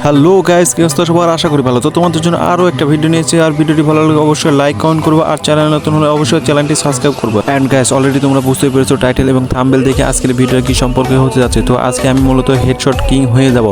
Hello guys, কি অবস্থা সবার? আশা করি ভালো। তো তোমাদের জন্য আরও একটা ভিডিও নিয়েছি, আর ভিডিওটি ভালো লাগলে অবশ্যই লাইক কমেন্ট করবো, আর চ্যানেল নতুন হলে অবশ্যই চ্যানেলটি সাবস্ক্রাইব করবো। অ্যান্ড গাইস, অলরেডি তোমরা বুঝতেই পেরেছো টাইটেল এবং থাম্বনেল দেখে আজকের ভিডিও কি সম্পর্কে হতে যাচ্ছে। তো আজকে আমি মূলত হেডশট কিং হয়ে যাব।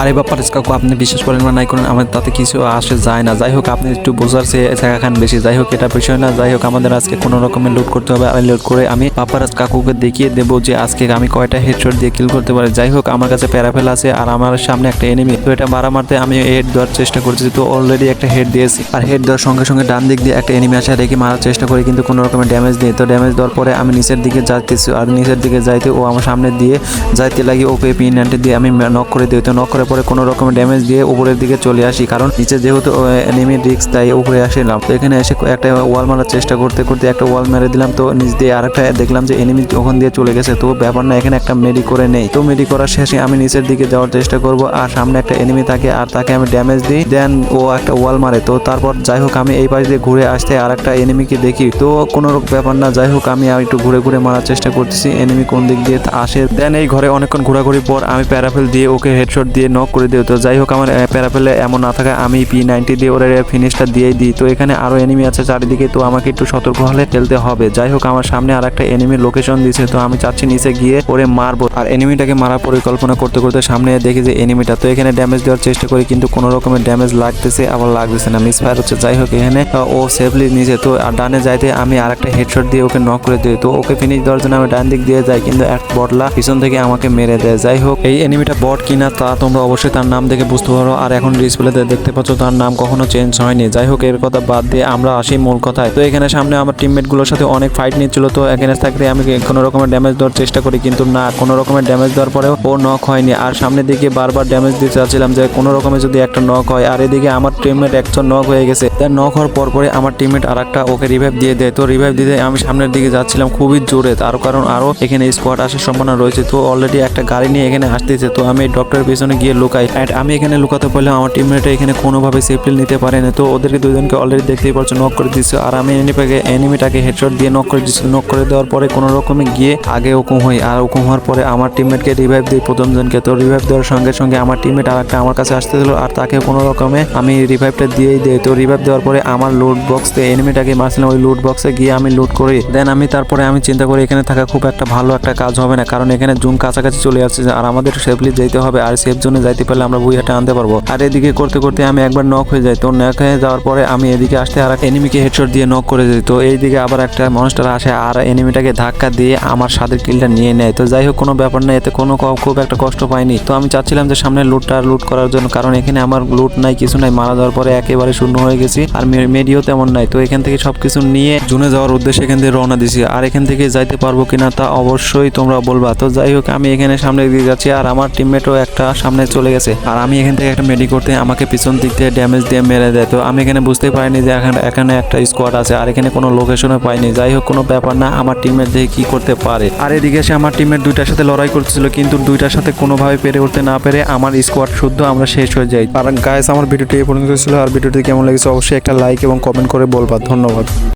আরে বাপ্পা কাকু, আপনি বিশ্বাস করেন বা নাই করেন, আমাদের তাতে কিছু আসে যায় না। যাই হোক, আপনি একটু বোঝার চেয়ে জায়গা খান বেশি। যাই হোক, এটা বিষয় না। যাই হোক, আমাদের আজকে কোনো রকমের লুট করতে হবে, আর লুট করে আমি পাপারাজ কাকুকে দেখিয়ে দেবো যে আজকে আমি কয়টা হেডশট দিয়ে কিল করতে পারি। যাই হোক, আমার কাছে প্যারাফেল আছে আর আমার সামনে একটা এনিমি। তো এটা মারতে আমি হেড দেওয়ার চেষ্টা করছি। তো অলরেডি একটা হেড দিয়েছি, আর হেড দেওয়ার সঙ্গে সঙ্গে ডান দিক দিয়ে একটা এনিমি আসে, রেখে মারার চেষ্টা করি, কিন্তু কোনো রকমের ড্যামেজ দিই। তো ড্যামেজ দেওয়ার পরে আমি নিচের দিকে যাইতেছি, আর নিচের দিকে যাইতে ও আমার সামনে দিয়ে যাইতে লাগি, ওকে P90 দিয়ে আমি নক করে দিই। তো নক করার পরে কোনো রকমের ড্যামেজ দিয়ে উপরের দিকে চলে আসি, কারণ নিচে যেহেতু এনিমি রিস্ক, তাই উপরে আসলাম। তো এখানে এসে একটা ওয়াল মারার চেষ্টা করতে করতে একটা ওয়াল মেরে দিলাম। তো নিচ দিয়ে আরেকটা দেখলাম যে এনিমি ওখান দিয়ে চলে গেছে। তো ব্যাপার না, এখানে একটা মেডি করে নেই। তো মেডি করার শেষে আমি নিচের দিকে যাওয়ার চেষ্টা করব, আর সামনে একটা এনিমি থাকে, আর তাকে আমি ড্যামেজ দিই। দেন ও একটা ওয়াল মারে। তো তারপর যাই হোক, আমি এই পাশ দিয়ে ঘুরে আসতে আর একটা এনিমিকে দেখি। তো কোনো ব্যাপার না, যাই হোক, আমি আর একটু ঘুরে ঘুরে মারার চেষ্টা করতেছি এনিমি কোন দিক দিয়ে আসে। দেন এই ঘরে অনেকক্ষণ ঘোরাঘুরির পর আমি প্যারাফেল দিয়ে ওকে হেডশট দিয়ে নক করে দিই। তো যাই হোক, আমার প্যারাফেলে এমন না থাকা আমি P90 দিয়ে ওর ফিনিশটা দিয়েই দিই। তো এখানে আরো এনিমি আছে চারিদিকে, তো আমাকে একটু সতর্ক হলে খেলতে হবে। যাই হোক, আমার সামনে আর একটা এনিমির লোকেশন দিয়েছে। তো আমি চাচ্ছি নিচে গিয়ে ওরে মারবো, আর এনিমিটাকে মারার পরিকল্পনা করতে করতে সামনে দেখি যে এনিমিটা। তো এখানে ড্যামেজ দেওয়ার চেষ্টা করি, কিন্তু কোনো রকমের ড্যামেজ লাগতেছে, আবার লাগতেছে না, মিস ফায়ার হচ্ছে। যাই হোক, এখানে ও সেফলি নিচে। তো ডানে যাইতে আমি আর একটা হেডশট দিয়ে ওকে নক করে দিই। তো ওকে ফিনিশ দেওয়ার জন্য আমি ডান দিক দিয়ে যাই, কিন্তু এক বটলা পিছন থেকে আমাকে মেরে দেয়। যাই হোক, এই এনিমিটা বট কিনা তা তোমরা অবশ্যই তার নাম দেখে বুঝতে পারো, আর এখন ডিসপ্লেতে দেখতে পাচ্ছ তার নাম কখনো চেঞ্জ হয়নি। যাই হোক, এর কথা বাদ দিয়ে আমরা আসি মূল কথায়। তো এখানে সামনে আমার টিমমেট গুলোর সাথে অনেক ফাইট নিচ্ছিল। তো এখানে থাকতে আমি কোনো রকমের ড্যামেজ দেওয়ার চেষ্টা করি, কিন্তু না, কোনো রকমের ড্যামেজ দেওয়ার পরেও ও নক হয়নি। আর সামনের দিকে বারবার ড্যামেজ দিতে চাচ্ছিলাম যে কোনো রকমের যদি একটা নক হয়, আর এদিকে আমার টিমমেট একজন নক হয়ে গেছে। তার নক হওয়ার পরে আমার টিমমেট আর একটা ওকে রিভাইভ দিয়ে দেয়। তো রিভাইভ দিতে আমি সামনের দিকে যাচ্ছিলাম খুবই জোরে, তার কারণ আরো এখানে স্কোয়াড আসার সম্ভাবনা রয়েছে। তো অলরেডি একটা গাড়ি নিয়ে এখানে আসতেছে। তো আমি ডক্টরের পিছনে গিয়ে লুকাই, অ্যান্ড আমি এখানে লুকাতে পারলাম আমার টিমমেট এখানে কোনোভাবে সেফলি নিতে পারে না। তো ওদেরকে দুজনকে অলরেডি দেখতেই পাচ্ছ নক করে দিচ্ছে, আর আমি এনিমিটাকে হেডশট দিয়ে নক করে দিচ্ছি। নক করে দেওয়ার পরে কোনো রকমে গিয়ে আগে হুকুম হই, আর হুকুম হওয়ার পরে আমার টিমমেটকে রিভাইভ দিই প্রথম জনকে। তো রিভাইভ দেওয়ার সঙ্গে সঙ্গে আমার টিমমেট আর একটা আমার কাছে আসতেছিল, আর তাকে কোনো রকমে আমি রিভাইভটা দিয়েই দিই। তো রিভাইভ দেওয়ার পরে আমার লুট বক্সে এনিমিটাকে মারছিলাম, ওই লুট বক্সে গিয়ে আমি লুট করি। দেন আমি তারপরে আমি চিন্তা করি এখানে থাকা খুব একটা ভালো একটা কাজ হবে না, কারণ এখানে জুন কাছাকাছি চলে আসছে, আর আমাদের সেফলি যেতে হবে, আর সেফ জোনে যাইতে পারলে আমরা বুইয়াটা আনতে পারবো। আর এদিকে করতে করতে আমি একবার নক হয়ে যাই। তো নক হয়ে যাওয়ার পরে আমি এদিকে আসতে আর এনিমিকে হেডশট দিয়ে নক করে দিই। তো এইদিকে আবার একটা মনস্টার আসে, আর এনিমিটাকে ধাক্কা দিয়ে আমার সাদের কিলটা নিয়ে নেয়। তো যাই হোক, কোনো ব্যাপার না, এতে কোনো খুব একটা কষ্ট পাইনি। তো আমি চাচ্ছিলাম যে সামনে লুটটা লুট করার জন্য, কারণ এখানে আমার লুট নাই, কিছু নাই, মারা যাওয়ার পরে একেবারে শূন্য হয়ে গেছি, আর মেডিও তেমন নাই। তো এখান থেকে সবকিছু নিয়ে জুনে যাওয়ার উদ্দেশ্যে এখান থেকে রওনা দিছি, আর এখান থেকে যাইতে পারবো কিনা তা অবশ্যই তোমরা বলবা। তো যাই হোক, আমি এখানে সামনে দিয়ে যাচ্ছি, আর আমার টিমমেটও একটা সামনে চলে গেছে, আর আমি এখান থেকে একটা মেডি করতে আমাকে পিছন দিক থেকে ড্যামেজ দিয়ে মেরে দেয়। তো আমি এখানে বুঝতে পারিনি যে এখানে একটা স্কোয়াড আছে, আর এখানে কোনো লোকেশনও পাইনি। যাই হোক, কোনো ব্যাপার না, আমার টিমমেট দেখে কি করতে পারে। আর এদিকে এসে আমার টিমমেট দুইটার সাথে লড়াই করতেছিল, কিন্তু দুইটার সাথে কোনোভাবে পেরে উঠতে না পেরে আমার স্কোয়াড শুদ্ধ আমরা শেষ হয়ে যাই। আর গাইস, আমার ভিডিওটি এই পর্যন্ত ছিল, আর ভিডিওটি কেমন লেগেছে অবশ্যই একটা লাইক এবং কমেন্ট করে বলবা। ধন্যবাদ।